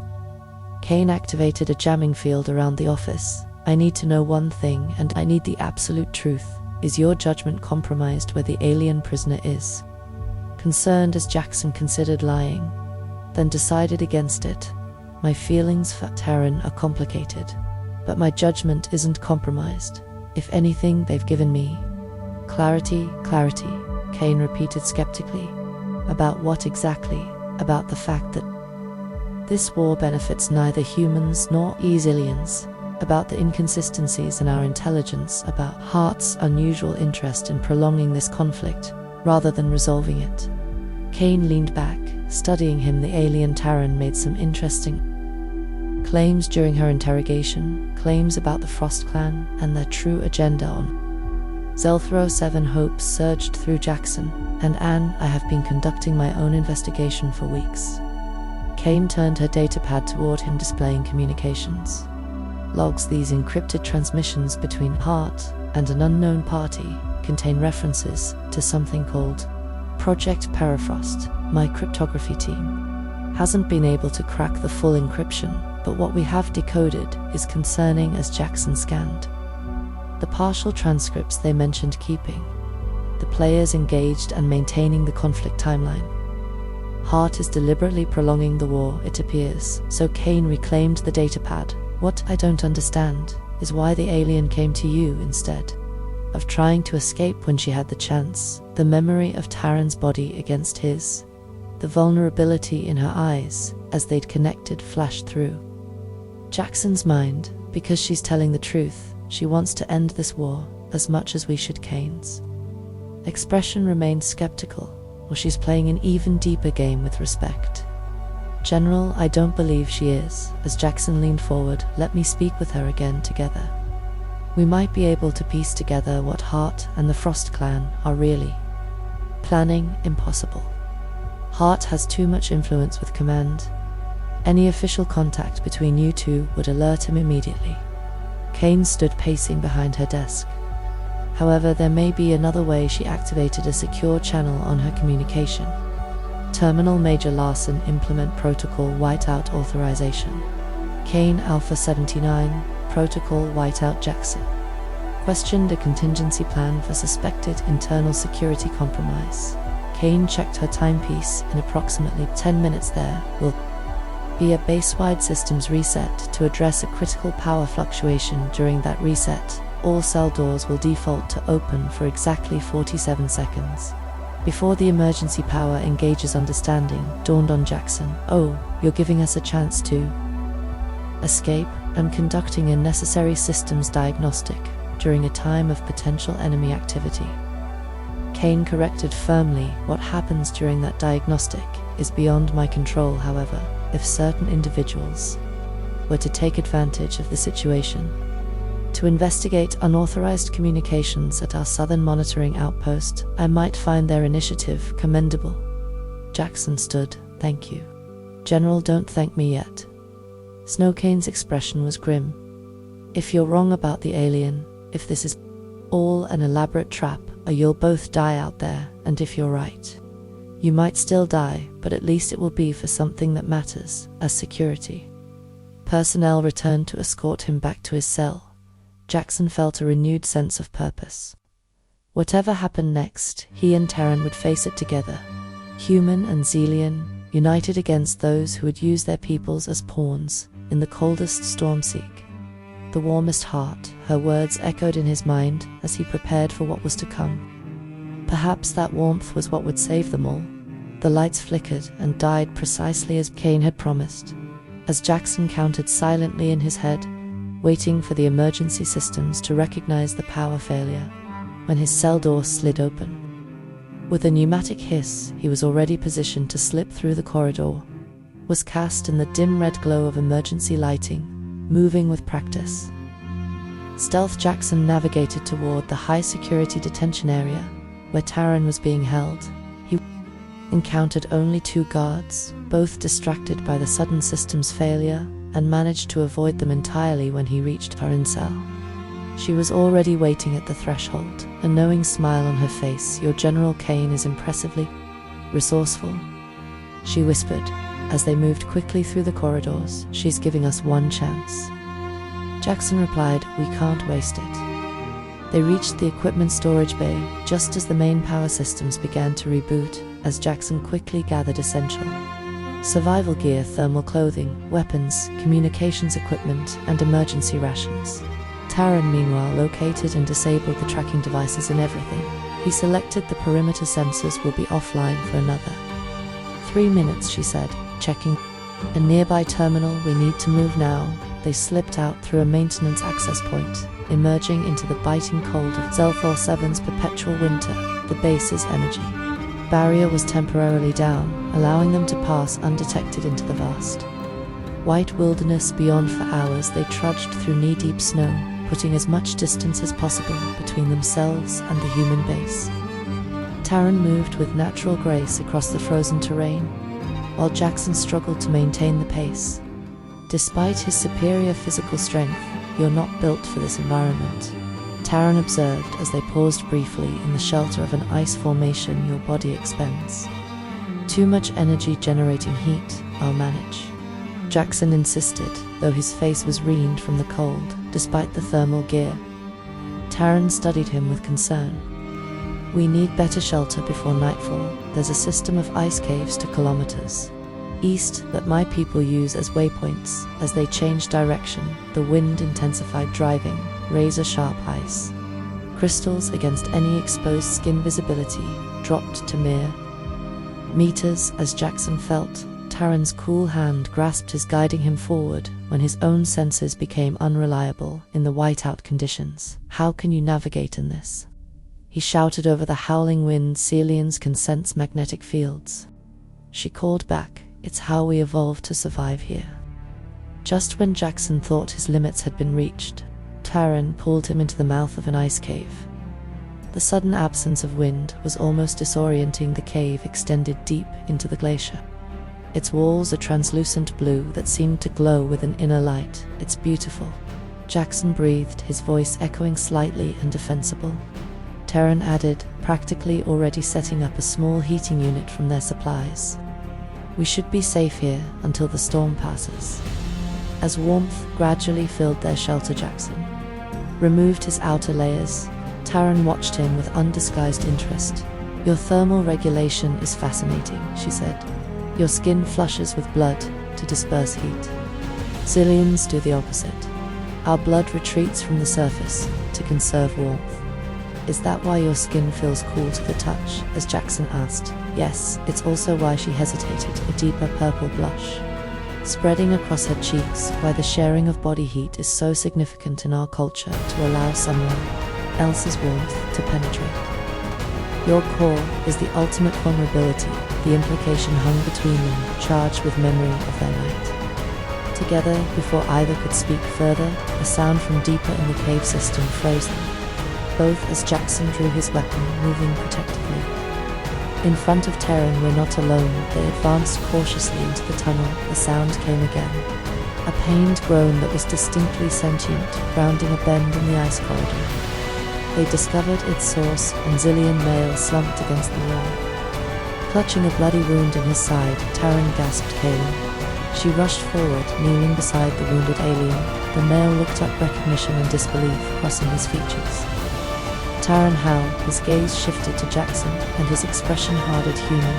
Kane activated a jamming field around the office. "I need to know one thing, and I need the absolute truth. Is your judgment compromised where the alien prisoner is?" Concerned as Jackson considered lying, then decided against it. "My feelings for Taryn are complicated, but my judgment isn't compromised. If anything, they've given me clarity." "Clarity," Kane repeated skeptically. "About what exactly?" "About the fact that this war benefits neither humans nor aliens. About the inconsistencies in our intelligence. About Hart's unusual interest in prolonging this conflict rather than resolving it." Kane leaned back, studying him. "The alien Taryn made some interesting claims during her interrogation, claims about the Frost Clan and their true agenda on Zelthro 7. Hopes surged through Jackson and Anne. "I have been conducting my own investigation for weeks." Kane turned her datapad toward him, displaying communications logs. "These encrypted transmissions between Hart and an unknown party contain references to something called Project Permafrost. My cryptography team hasn't been able to crack the full encryption, but what we have decoded is concerning." As Jackson scanned the partial transcripts, they mentioned keeping the players engaged and maintaining the conflict timeline. Hart is deliberately prolonging the war, it appears. So Kane reclaimed the datapad. "What I don't understand is why the alien came to you instead of trying to escape when she had the chance." The memory of Taryn's body against his, the vulnerability in her eyes as they'd connected, flashed through Jackson's mind. "Because she's telling the truth. She wants to end this war as much as we should." Kane's expression remained skeptical. "Or she's playing an even deeper game with respect." "General, I don't believe she is." As Jackson leaned forward, "Let me speak with her again. Together we might be able to piece together what Hart and the Frost Clan are really planning." "Impossible. Hart has too much influence with command. Any official contact between you two would alert him immediately." Kane stood pacing behind her desk. "However, there may be another way." She activated a secure channel on her communication terminal. "Major Larson, implement protocol whiteout authorization." Kane, Alpha 79, protocol whiteout. Jackson questioned a contingency plan for suspected internal security compromise. Kane checked her timepiece. "In approximately 10 minutes there will be a base-wide systems reset to address a critical power fluctuation. During that reset, all cell doors will default to open for exactly 47 seconds before the emergency power engages." Understanding dawned on Jackson. "Oh, you're giving us a chance to escape?" "I'm conducting a necessary systems diagnostic during a time of potential enemy activity." Kane corrected firmly. "What happens during that diagnostic is beyond my control. However, if certain individuals were to take advantage of the situation to investigate unauthorized communications at our southern monitoring outpost, I might find their initiative commendable." Jackson stood. "Thank you." "General, don't thank me yet." Snowcane's expression was grim. "If you're wrong about the alien, if this is all an elaborate trap, you'll both die out there, and if you're right, you might still die, but at least it will be for something that matters." As security personnel returned to escort him back to his cell, Jackson felt a renewed sense of purpose. Whatever happened next, he and Terran would face it together. Human and Xelian, united against those who would use their peoples as pawns in the coldest stormseek. The warmest heart, her words echoed in his mind as he prepared for what was to come. Perhaps that warmth was what would save them all. The lights flickered and died precisely as Kane had promised, as Jackson counted silently in his head, waiting for the emergency systems to recognize the power failure, when his cell door slid open. With a pneumatic hiss, he was already positioned to slip through the corridor, was cast in the dim red glow of emergency lighting, moving with practice. Stealth Jackson navigated toward the high-security detention area, where Terran was being held. He encountered only 2 guards, both distracted by the sudden system's failure, and managed to avoid them entirely when he reached Terran's cell. She was already waiting at the threshold, a knowing smile on her face. "Your General Kane is impressively resourceful," she whispered, as they moved quickly through the corridors. "She's giving us one chance." Jackson replied, "We can't waste it." They reached the equipment storage bay just as the main power systems began to reboot, as Jackson quickly gathered essential survival gear, thermal clothing, weapons, communications equipment, and emergency rations. Terran, meanwhile, located and disabled the tracking devices and everything. He selected the perimeter sensors will be offline for another 3 minutes, she said, checking a nearby terminal. "We need to move now." They slipped out through a maintenance access point, emerging into the biting cold of Zelthor 7's perpetual winter. The base's energy barrier was temporarily down, allowing them to pass undetected into the vast white wilderness beyond. For hours they trudged through knee-deep snow, putting as much distance as possible between themselves and the human base. Terran moved with natural grace across the frozen terrain, while Jackson struggled to maintain the pace. Despite his superior physical strength, "You're not built for this environment," Terran observed as they paused briefly in the shelter of an ice formation. "Your body expends too much energy generating heat. I'll manage," Jackson insisted, though his face was reamed from the cold, despite the thermal gear. Terran studied him with concern. "We need better shelter before nightfall. There's a system of ice caves to kilometers east that my people use as waypoints." As they changed direction, the wind intensified, driving razor-sharp ice crystals against any exposed skin. Visibility dropped to mere meters as Jackson felt Terran's cool hand grasped his, guiding him forward when his own senses became unreliable in the whiteout conditions. "How can you navigate in this?" he shouted over the howling wind. "Xelians can sense magnetic fields," she called back. "It's how we evolved to survive here." Just when Jackson thought his limits had been reached, Terran pulled him into the mouth of an ice cave. The sudden absence of wind was almost disorienting. The cave extended deep into the glacier, its walls a translucent blue that seemed to glow with an inner light. "It's beautiful," Jackson breathed, his voice echoing slightly and defensible. Terran added, practically already setting up a small heating unit from their supplies. "We should be safe here until the storm passes." As warmth gradually filled their shelter, Jackson removed his outer layers. Terran watched him with undisguised interest. "Your thermal regulation is fascinating," she said. "Your skin flushes with blood to disperse heat. Xelians do the opposite. Our blood retreats from the surface to conserve warmth." "Is that why your skin feels cool to the touch?" as Jackson asked. "Yes, it's also why." She hesitated, a deeper purple blush spreading across her cheeks. "Why the sharing of body heat is so significant in our culture, to allow someone else's warmth to penetrate your core is the ultimate vulnerability." The implication hung between them, charged with memory of their night together. Before either could speak further, a sound from deeper in the cave system froze them, both as Jackson drew his weapon, moving protectively in front of Terran. "We're not alone." They advanced cautiously into the tunnel. The sound came again, a pained groan that was distinctly sentient, rounding a bend in the ice corridor. They discovered its source, and Xelian male slumped against the wall, clutching a bloody wound in his side. Terran gasped, "Kaylee." She rushed forward, kneeling beside the wounded alien. The male looked up, recognition and disbelief crossing his features. Taran howled, his gaze shifted to Jackson, and his expression hardened human.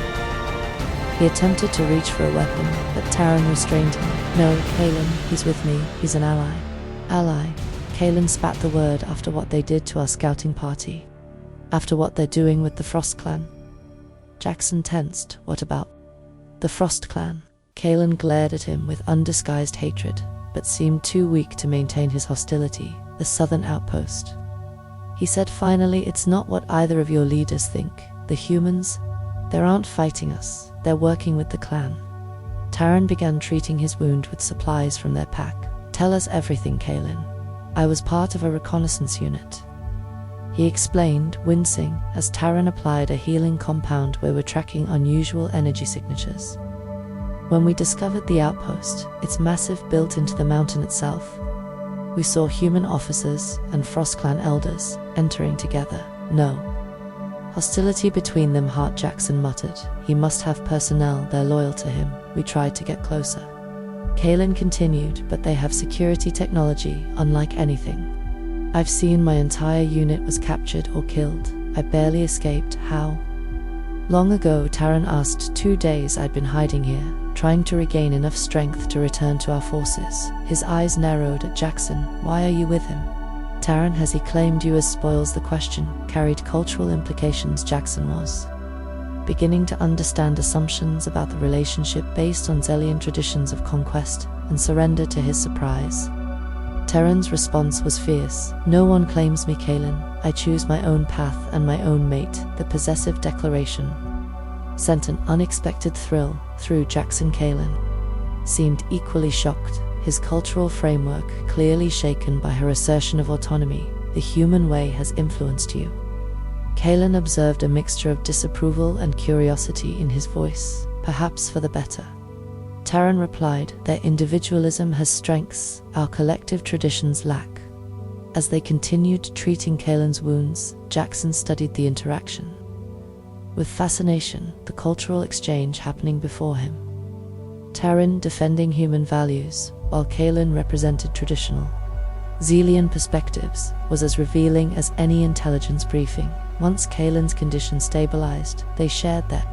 He attempted to reach for a weapon, but Taran restrained him. "No, Kalen, he's with me. He's an ally." "Ally?" Kalen spat the word after what they did to our scouting party. After what they're doing with the Frost Clan. Jackson tensed. "What about the Frost Clan?" Kalen glared at him with undisguised hatred, but seemed too weak to maintain his hostility. "The southern outpost." He said finally, "It's not what either of your leaders think. The humans, they aren't fighting us. They're working with the clan." Taran began treating his wound with supplies from their pack. "Tell us everything, Kalen." "I was part of a reconnaissance unit," he explained, wincing, as Taran applied a healing compound where we're tracking unusual energy signatures. "When we discovered the outpost, it's massive, built into the mountain itself. We saw human officers and Frost Clan elders entering together." "No." Hostility between them, Hart Jackson muttered. "He must have personnel, they're loyal to him. We tried to get closer." Kalen continued, "But they have security technology, unlike anything I've seen. My entire unit was captured or killed. I barely escaped. How?" "Long ago," Taran asked. 2 days I'd been hiding here, trying to regain enough strength to return to our forces." His eyes narrowed at Jackson. "Why are you with him?" "Taran, has he claimed you as?" spoils the question, carried cultural implications. Jackson was beginning to understand assumptions about the relationship based on Zelian traditions of conquest and surrender. To his surprise, Taran's response was fierce. "No one claims me, Kalen. I choose my own path and my own mate." The possessive declaration sent an unexpected thrill through Jackson. Kalen seemed equally shocked, his cultural framework clearly shaken by her assertion of autonomy. "The human way has influenced you?" Kalen observed a mixture of disapproval and curiosity in his voice. "Perhaps for the better." Taran replied, "Their individualism has strengths our collective traditions lack." As they continued treating Kalen's wounds, Jackson studied the interaction with fascination, the cultural exchange happening before him. Taran defending human values, while Kalen represented traditional Zelian perspectives, was as revealing as any intelligence briefing. Once Kalen's condition stabilized, they shared their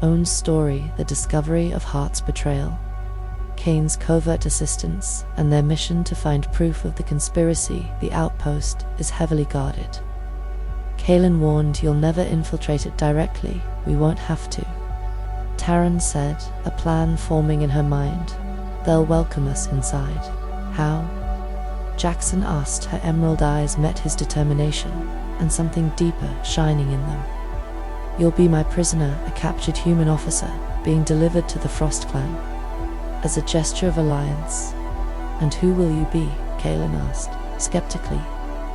own story, the discovery of Hart's betrayal, Kane's covert assistance, and their mission to find proof of the conspiracy. "The outpost is heavily guarded," Kalen warned. "You'll never infiltrate it directly. We won't have to," Taran said, a plan forming in her mind. "They'll welcome us inside." "How?" Jackson asked. Her emerald eyes met his determination, and something deeper shining in them. "You'll be my prisoner, a captured human officer, being delivered to the Frost Clan as a gesture of alliance." "And who will you be?" Kalen asked, skeptically.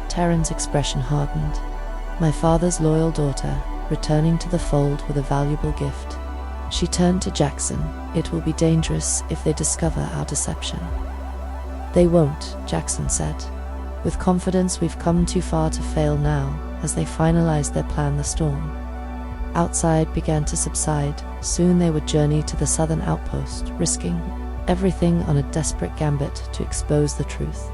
Taran's expression hardened. "My father's loyal daughter, returning to the fold with a valuable gift." She turned to Jackson. "It will be dangerous if they discover our deception." "They won't," Jackson said with confidence. "We've come too far to fail now." As they finalized their plan, the storm outside began to subside. Soon they would journey to the southern outpost, risking everything on a desperate gambit to expose the truth.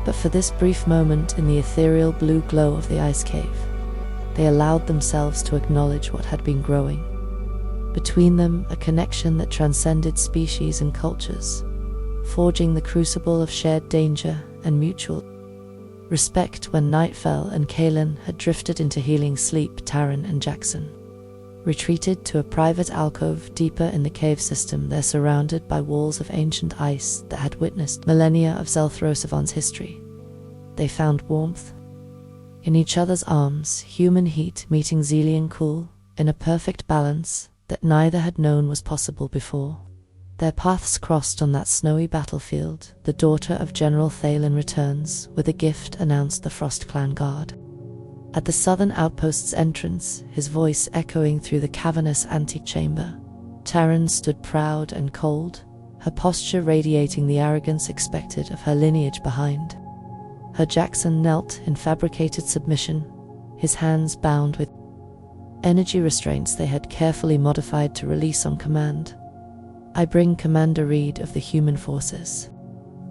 But for this brief moment in the ethereal blue glow of the ice cave, they allowed themselves to acknowledge what had been growing between them, a connection that transcended species and cultures, forging the crucible of shared danger and mutual respect. When night fell and Kalen had drifted into healing sleep, Taran and Jackson retreated to a private alcove deeper in the cave system. They're surrounded by walls of ancient ice that had witnessed millennia of Zelthrosavon's history. They found warmth in each other's arms, human heat meeting Zelian cool, in a perfect balance that neither had known was possible before. Their paths crossed on that snowy battlefield. "The daughter of General Thalen returns with a gift," announced the Frost Clan guard at the southern outpost's entrance, his voice echoing through the cavernous antechamber. Taran stood proud and cold, her posture radiating the arrogance expected of her lineage behind her. Jackson knelt in fabricated submission, his hands bound with energy restraints they had carefully modified to release on command. "I bring Commander Reed of the human forces,"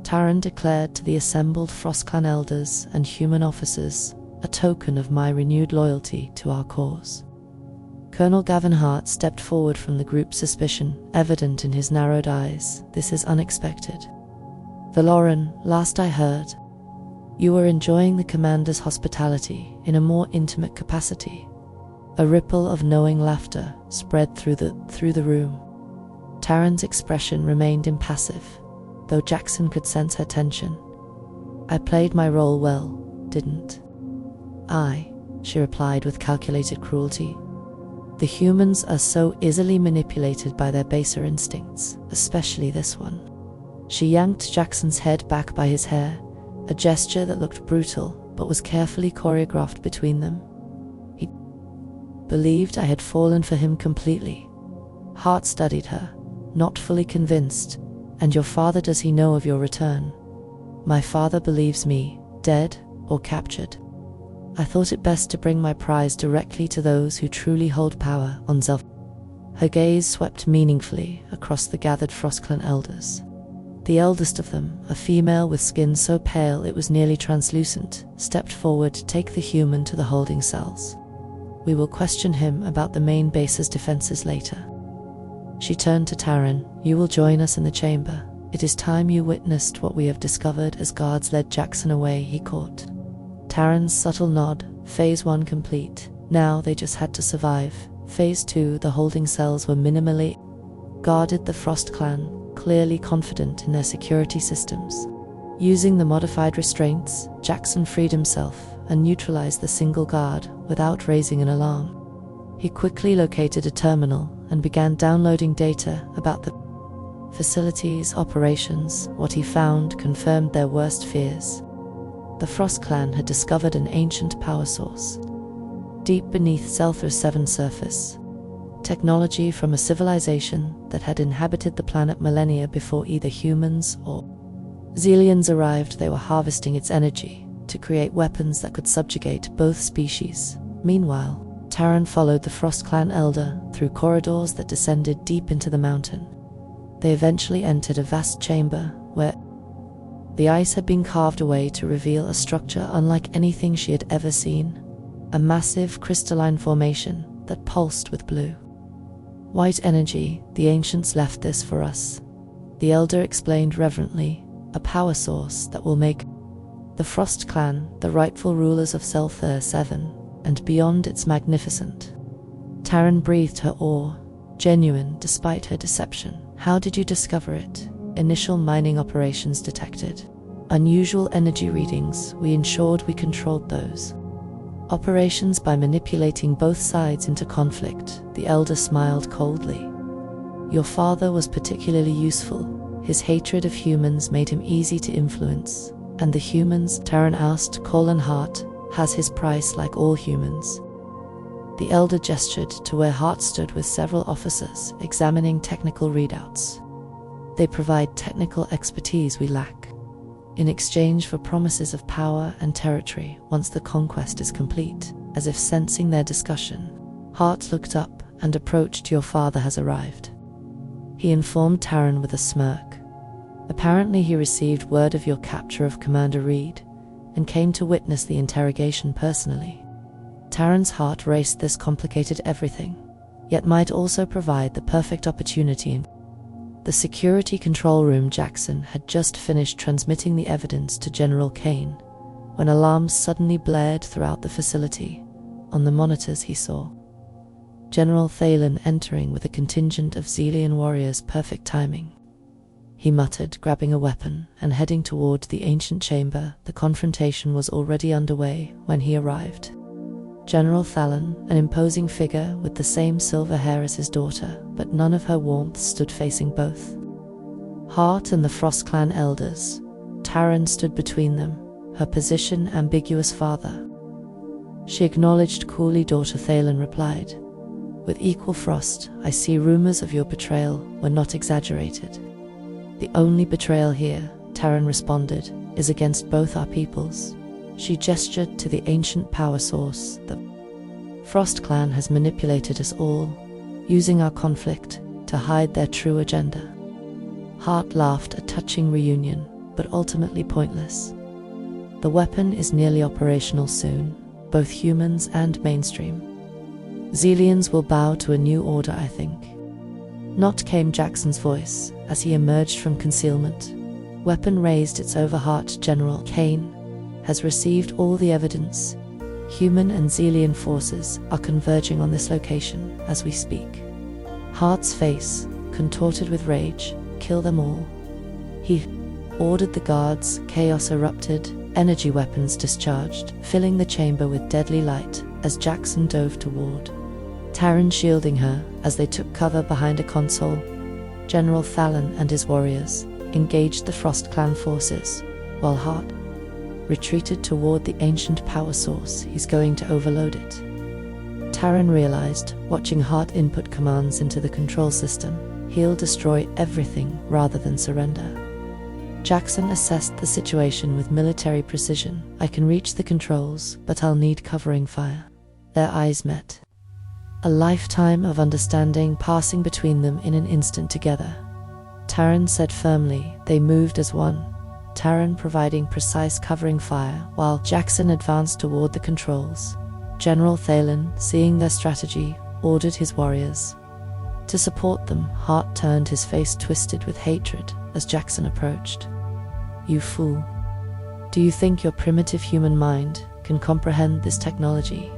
Taran declared to the assembled Frost Clan elders and human officers, a token of my renewed loyalty to our cause. Colonel Gavin Hart stepped forward from the group, suspicion evident in his narrowed eyes. This is unexpected. Valoran, last I heard, you were enjoying the commander's hospitality in a more intimate capacity. A ripple of knowing laughter spread through the room. Taryn's expression remained impassive, though Jackson could sense her tension. I played my role well, didn't I? She replied with calculated cruelty. The humans are so easily manipulated by their baser instincts, especially this one. She yanked Jackson's head back by his hair, a gesture that looked brutal but was carefully choreographed between them. He believed I had fallen for him completely. Hart studied her, not fully convinced. And your father, does he know of your return? My father believes me, dead or captured. I thought it best to bring my prize directly to those who truly hold power on Zelf. Her gaze swept meaningfully across the gathered FrostClan elders. The eldest of them, a female with skin so pale it was nearly translucent, stepped forward to take the human to the holding cells. We will question him about the main base's defenses later. She turned to Taryn. You will join us in the chamber. It is time you witnessed what we have discovered. As guards led Jackson away, he caught Taryn's subtle nod. Phase 1 complete. Now they just had to survive. Phase 2, the holding cells were minimally guarded. The Frost Clan, clearly confident in their security systems. Using the modified restraints, Jackson freed himself and neutralized the single guard without raising an alarm. He quickly located a terminal and began downloading data about the facility's operations. What he found confirmed their worst fears. The Frost Clan had discovered an ancient power source deep beneath Zeltha's 7 surface. Technology from a civilization that had inhabited the planet millennia before either humans or Xelians arrived. They were harvesting its energy to create weapons that could subjugate both species. Meanwhile, Taryn followed the Frost Clan elder through corridors that descended deep into the mountain. They eventually entered a vast chamber where the ice had been carved away to reveal a structure unlike anything she had ever seen. A massive crystalline formation that pulsed with blue white energy. The ancients left this for us, the elder explained reverently. A power source that will make the Frost Clan the rightful rulers of Zeltha 7 and beyond. It's magnificent. Taryn breathed, her awe genuine despite her deception. How did you discover it? Initial mining operations detected unusual energy readings. We ensured we controlled those operations by manipulating both sides into conflict. The elder smiled coldly. Your father was particularly useful. His hatred of humans made him easy to influence. And the humans, Taryn asked, Colin Hart, has his price like all humans. The elder gestured to where Hart stood with several officers examining technical readouts. They provide technical expertise we lack, in exchange for promises of power and territory once the conquest is complete. As if sensing their discussion, Hart looked up and approached. Your father has arrived, he informed Taryn with a smirk. Apparently he received word of your capture of Commander Reed and came to witness the interrogation personally. Taryn's heart raced. This complicated everything, yet might also provide the perfect opportunity. In the security control room, Jackson had just finished transmitting the evidence to General Kane when alarms suddenly blared throughout the facility. On the monitors he saw General Thalen entering with a contingent of Xelian warriors. Perfect timing, he muttered, grabbing a weapon and heading toward the ancient chamber. The confrontation was already underway when he arrived. General Thalen, an imposing figure with the same silver hair as his daughter, but none of her warmth, stood facing both Hart and the Frost Clan elders. Taryn stood between them, her position ambiguous. Father, she acknowledged coolly. Daughter, Thalen replied with equal frost. I see rumors of your betrayal were not exaggerated. The only betrayal here, Taryn responded, is against both our peoples. She gestured to the ancient power source. The Frost Clan has manipulated us all, using our conflict to hide their true agenda. Hart laughed, a touching reunion, but ultimately pointless. The weapon is nearly operational soon. both humans and mainstream. Xilians will bow to a new order, I think. Not came Jackson's voice as he emerged from concealment. Weapon raised, it's over, heart. General Kane has received all the evidence. Human and Xilian forces are converging on this location as we speak. Hart's face contorted with rage. Kill them all. He ordered the guards. Chaos erupted, energy weapons discharged, filling the chamber with deadly light as Jackson dove toward Taryn, shielding her as they took cover behind a console. General Thalon and his warriors engaged the Frost Clan forces, while Hart retreated toward the ancient power source. He's going to overload it. Taryn realized, watching Hart input commands into the control system, he'll destroy everything rather than surrender. Jackson assessed the situation with military precision. I can reach the controls, but I'll need covering fire. Their eyes met. A lifetime of understanding passing between them in an instant together. Taryn said firmly, they moved as one. Taryn providing precise covering fire while Jackson advanced toward the controls. General Thalon, seeing their strategy, ordered his warriors to support them. Hart turned, his face twisted with hatred as Jackson approached. You fool. Do you think your primitive human mind can comprehend this technology?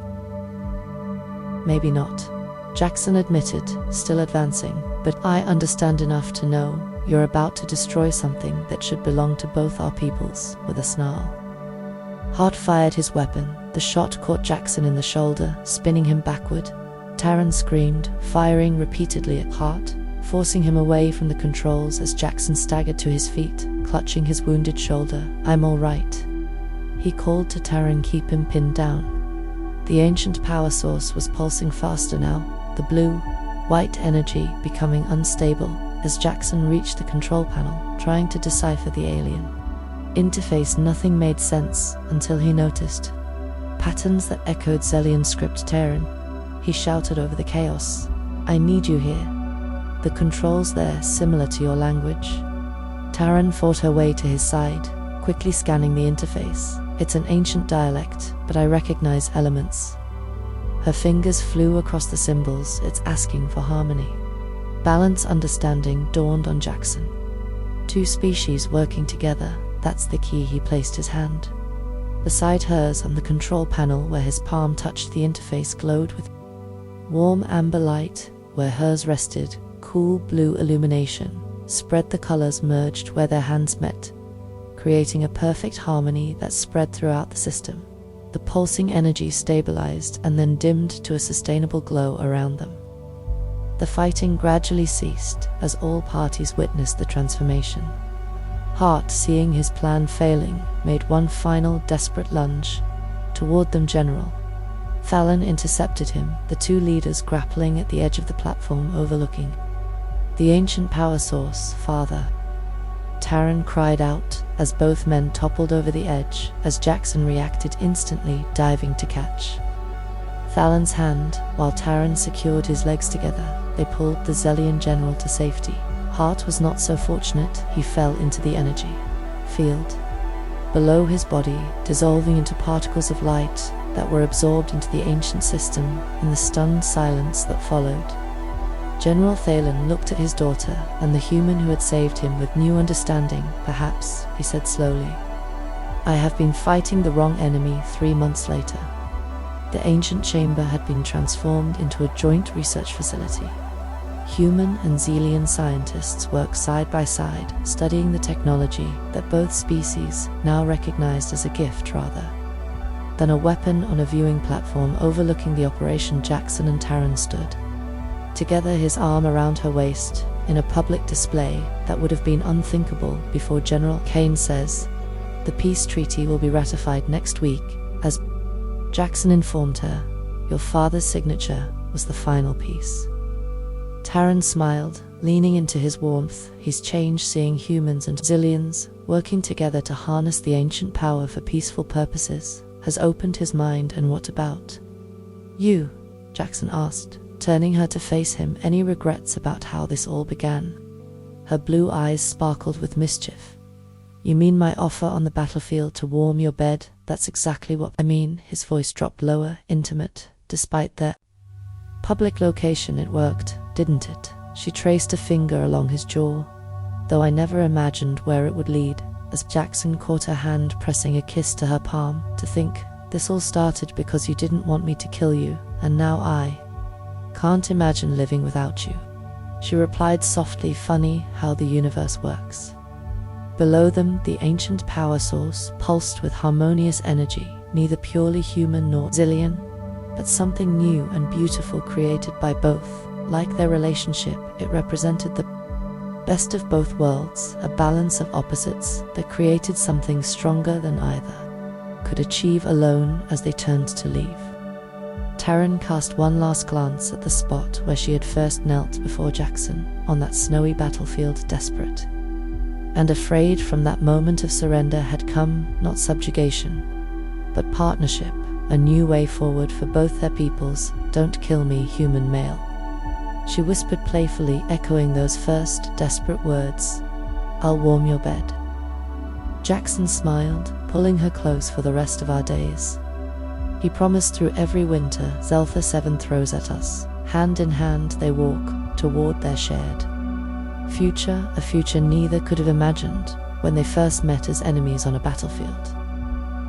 Maybe not, Jackson admitted, still advancing, but I understand enough to know you're about to destroy something that should belong to both our peoples. With a snarl, Hart fired his weapon. The shot caught Jackson in the shoulder, spinning him backward. Taryn screamed, firing repeatedly at Hart, forcing him away from the controls as Jackson staggered to his feet, clutching his wounded shoulder. I'm all right, he called to Taryn, keep him pinned down. The ancient power source was pulsing faster now, the blue-white energy becoming unstable as Jackson reached the control panel, trying to decipher the alien interface. Nothing made sense until he noticed patterns that echoed Xelian script. Taryn, he shouted over the chaos, I need you here. The controls there, similar to your language. Taryn fought her way to his side, quickly scanning the interface. It's an ancient dialect, but I recognize elements. Her fingers flew across the symbols. It's asking for harmony. Balance. Understanding dawned on Jackson. Two species working together, that's the key. He placed his hand beside hers on the control panel where his palm touched. The interface glowed with warm amber light. Where hers rested, cool blue illumination spread. The colors merged where their hands met, creating a perfect harmony that spread throughout the system. The pulsing energy stabilized and then dimmed to a sustainable glow around them. The fighting gradually ceased as all parties witnessed the transformation. Hart, seeing his plan failing, made one final desperate lunge toward them. General Thalon intercepted him, the two leaders grappling at the edge of the platform overlooking the ancient power source. Father, Taryn cried out as both men toppled over the edge, as Jackson reacted instantly, diving to catch Thalon's hand while Taryn secured his legs together. They pulled the Xelian general to safety. Hart was not so fortunate. He fell into the energy field below his body, dissolving into particles of light that were absorbed into the ancient system. In the stunned silence that followed, General Thalon looked at his daughter and the human who had saved him with new understanding. Perhaps, he said slowly, I have been fighting the wrong enemy. 3 months later, the ancient chamber had been transformed into a joint research facility. Human and Xelian scientists worked side by side, studying the technology that both species now recognized as a gift rather than a weapon. On a viewing platform overlooking the operation, Jackson and Taryn stood together, his arm around her waist, in a public display that would have been unthinkable before. General Kane says, the peace treaty will be ratified next week. As Jackson informed her, your father's signature was the final piece. Taryn smiled, leaning into his warmth. He's changed. Seeing humans and Xilians working together to harness the ancient power for peaceful purposes has opened his mind. And what about you? Jackson asked, turning her to face him. Any regrets about how this all began? Her blue eyes sparkled with mischief. You mean my offer on the battlefield to warm your bed? That's exactly what I mean. His voice dropped lower, intimate. Despite their public location, it worked, didn't it? She traced a finger along his jaw, though I never imagined where it would lead, as Jackson caught her hand, pressing a kiss to her palm. To think, this all started because you didn't want me to kill you, and now I can't imagine living without you. She replied softly. Funny how the universe works. Below them, the ancient power source pulsed with harmonious energy, neither purely human nor Zillion, but something new and beautiful created by both. Like their relationship, it represented the best of both worlds, a balance of opposites that created something stronger than either could achieve alone. As they turned to leave, Taryn cast one last glance at the spot where she had first knelt before Jackson, on that snowy battlefield, desperate and afraid. From that moment of surrender had come not subjugation, but partnership, a new way forward for both their peoples. Don't kill me, human male, she whispered playfully, echoing those first desperate words. I'll warm your bed. Jackson smiled, pulling her close for the rest of our days. He promised through every winter Zeltha 7 throws at us. Hand in hand they walk toward their shared future, a future neither could have imagined when they first met as enemies on a battlefield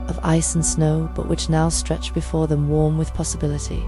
of ice and snow, but which now stretched before them, warm with possibility.